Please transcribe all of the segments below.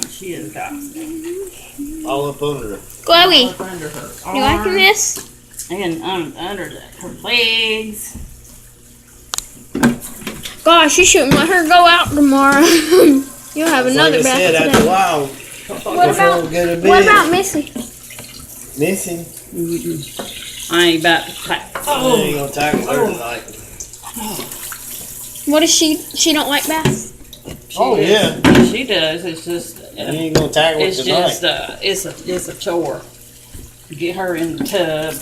She has got all up under her. Chloe, up under her you liking arm this? and under her legs. Gosh, you shouldn't let her go out tomorrow. You'll have another Like I bath said, after a today. while, What about Missy? Missing? I ain't about to pack. I ain't gonna tackle her tonight. What is she? She don't like baths. Yeah. She does. It's just. You ain't gonna tackle her It's tonight. just it's a chore to get her in the tub.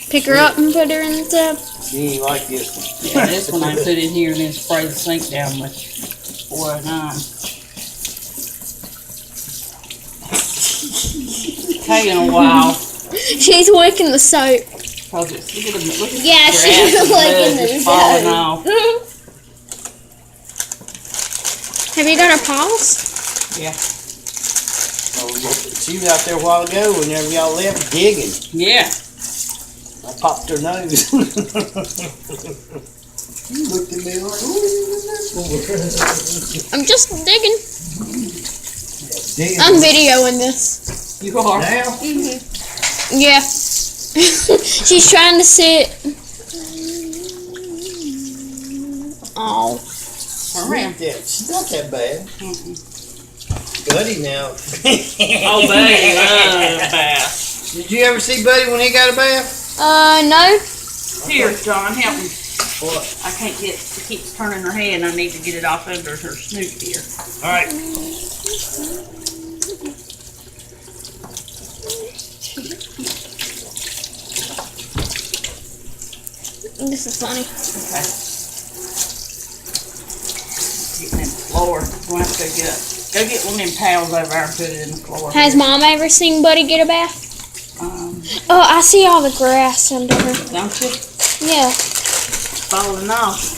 Pick her up and put her in the tub. She ain't like this one. Yeah, this one I put in here and then spray the sink down with 409. Taking a while. She's licking the soap. Cause it's, look at Yeah, the she's grass and the mud licking the just falling soap. off. Have you got her paws? Yeah. Oh, she was out there a while ago whenever y'all left digging. Yeah. I popped her nose. You looked at me like, what are you doing that for? I'm just digging. Digging. I'm videoing this. You are. Now? Yeah. She's trying to sit. Oh. Turn around. She's not that bad. Buddy now. Oh, baby, love bath. Did you ever see Buddy when he got a bath? No. Here, John, help me. What? I can't get, she keeps turning her head and I need to get it off under her snoot here. Alright. This is funny. Okay. Getting in the floor. We'll have to go get one of them pails over there and put it in the floor. Has Mom ever seen Buddy get a bath? Oh, I see all the grass under her. Don't you? Yeah. Falling off.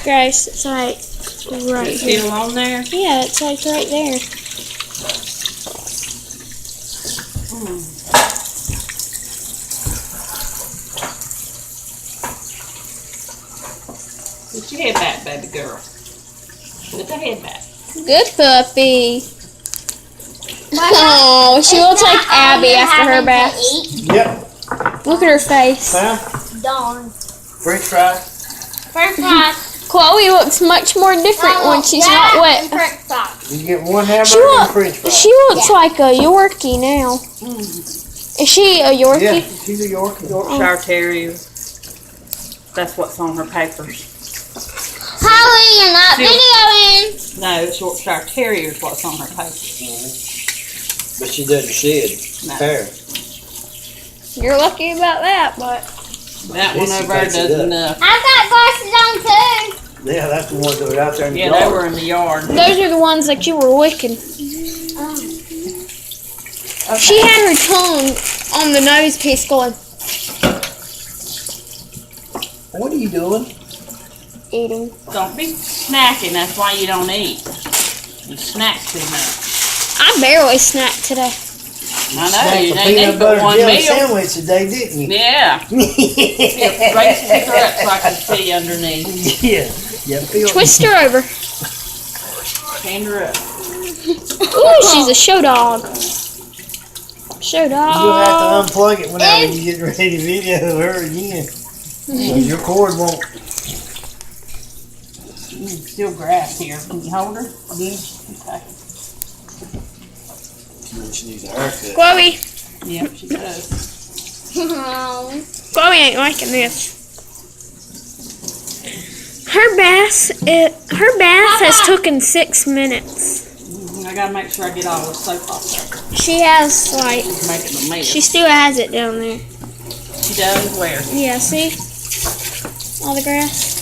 Grace, it's like right It's here. still on there? Yeah, it's like right there. Put your head back, baby girl. Put the head back. Good puppy. Oh, she looks like Abby after her bath. Yep. Look at her face. Huh? Darn. French fries. French fries. Chloe looks much more different when she's not wet. French fries. You get one She, hamburger and French fries. she looks like a Yorkie now. Is she a Yeah, Yorkie? she's a Yorkie. Yorkshire Terrier. That's what's on her papers. Holly, you're not videoing. No, it's Yorkshire Terrier is what's on her papers. But she doesn't shed. No. Hair. You're lucky about that, but That one This over there takes it doesn't. I've got glasses on too. Yeah, that's the ones that were out there in the Yeah, yard. they were in the yard. those are the ones that you were licking. Oh. She had her tongue on the nose piece going, What are you doing? eating. Don't be snacking. That's why you don't eat. You snack too much. I barely snacked today. I know Snacked you a ain't peanut need butter but one jelly meal. sandwich today, didn't you? Yeah. Yeah, raise pick her up so I can see underneath. Yeah. Yeah, feel Twist her over. Stand her up. Ooh, she's a show dog. Show You'll dog. have to unplug it whenever you get ready to video her again. 'Cause your cord won't. Still grass here. Can you hold her? Yeah. Okay. She needs a haircut. Chloe. Yep, she does. Chloe ain't liking this. Her bath has taken 6 minutes. I gotta make sure I get all the soap off there. She has like, It's making a mess. she still has it down there. She does where? Yeah, see? All the grass.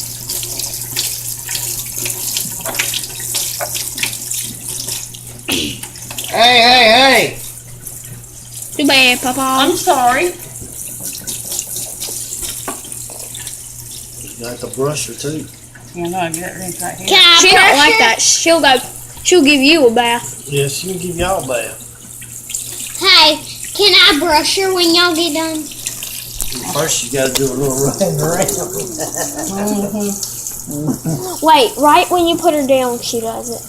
Hey! Too bad, Papa. I'm sorry. You got to brush her too. You know, I get her in right here. Can I She don't brush like her? that. She'll give you a bath. Yeah, she'll give y'all a bath. Hey, can I brush her when y'all get done? First, you gotta do a little running around. Wait, right when you put her down, she does it.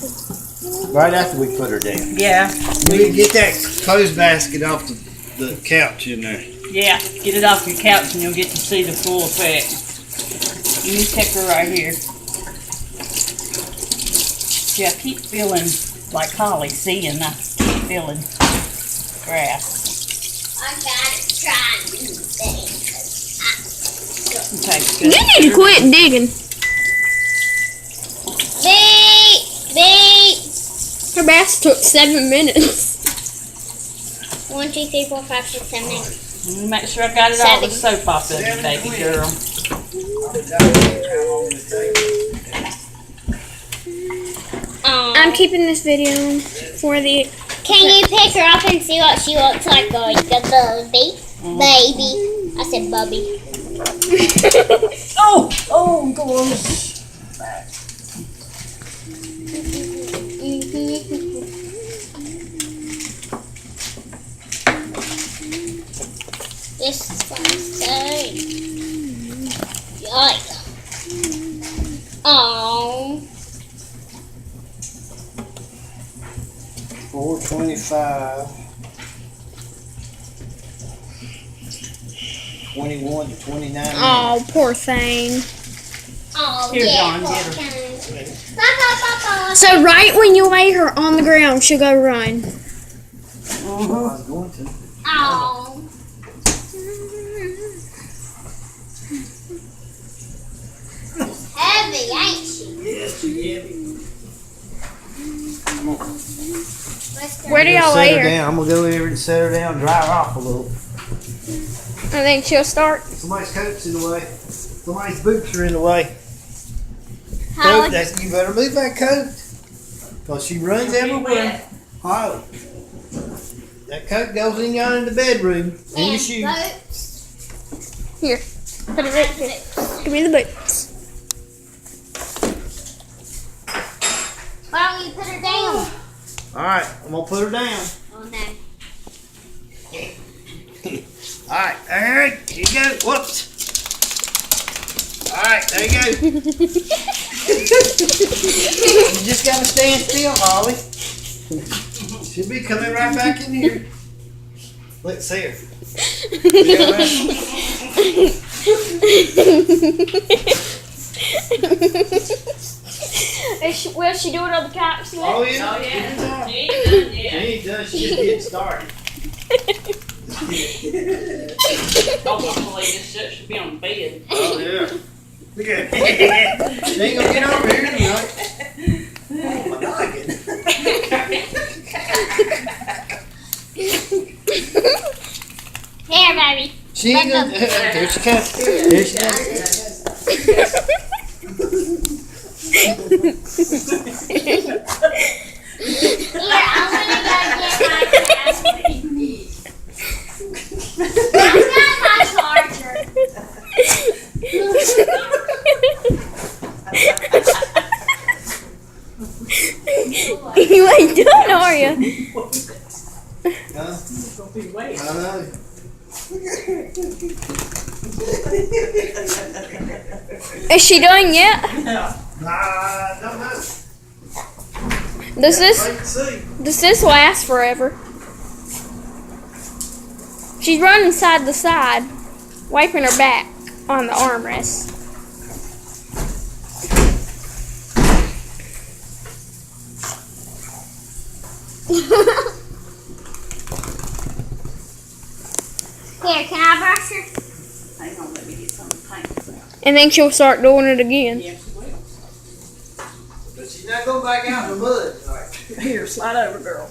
Right after we put her down. Yeah, We need to get that clothes basket off the couch in there. yeah. Get it off your couch and you'll get to see the full effect. You can check her right here. Yeah, I keep feeling like Holly seeing. I keep feeling grass. I gotta try new things. Okay, You good. need to quit digging. Beep, beep. Her bath took 7 minutes. 1, 2, 3, 4, 5, 6, 7, 8. Make sure I got it all the soap off of you, baby girl. I'm keeping this video on for the. Can you pick her up and see what she looks like a baby? Baby. I said bubby. Oh, gosh. This is fun. Yikes. Oh. 425. 21 to 29. Oh, poor thing. Oh, Here, yeah. John, poor get her. thing. Papa. So right when you lay her on the ground, she'll go run. I was going to. Oh. Heavy, ain't she? Yes, she heavy. Let's go. Where do y'all lay Set her her? down. I'm gonna go over and set her down, dry her off a little. I think she'll start. Somebody's coat's in the way. Somebody's boots are in the way. How Coat, you better move that coat. Because she runs everywhere. Holly. That coat goes in yonder in the bedroom. In your shoes. Here, put it right here. Give me the boots. Why don't you put her down? Alright, I'm gonna put her down. Oh no. Alright, alright, here you go. Whoops. Alright, there you go. You just gotta stand still, Holly. She'll be coming right back in here. Let's see her. Be all right? Will she do it on the couch? Oh yeah. Oh, yeah. Anytime. She ain't done She yet. ain't done, she's just getting started. Oh, I'm gonna lay this shit. Should be on the bed. Oh yeah. Look at it. She ain't gonna get over here tonight. Oh my noggin. Here, baby. She ain't gonna. Here she comes. Here she comes. Here, I'm gonna go get my I've got my charger. You ain't done, are you? Huh? Gonna be waiting. I know. Is she done yet? I don't know. Does Wait this and see. does this last forever? She's running side to side, wiping her back on the armrest. Here, can I brush her? Hang on, let me get some paint out. And then she'll start doing it again. Yes, she will. But she's not going back out in the mud. Like. Here, slide over, girl.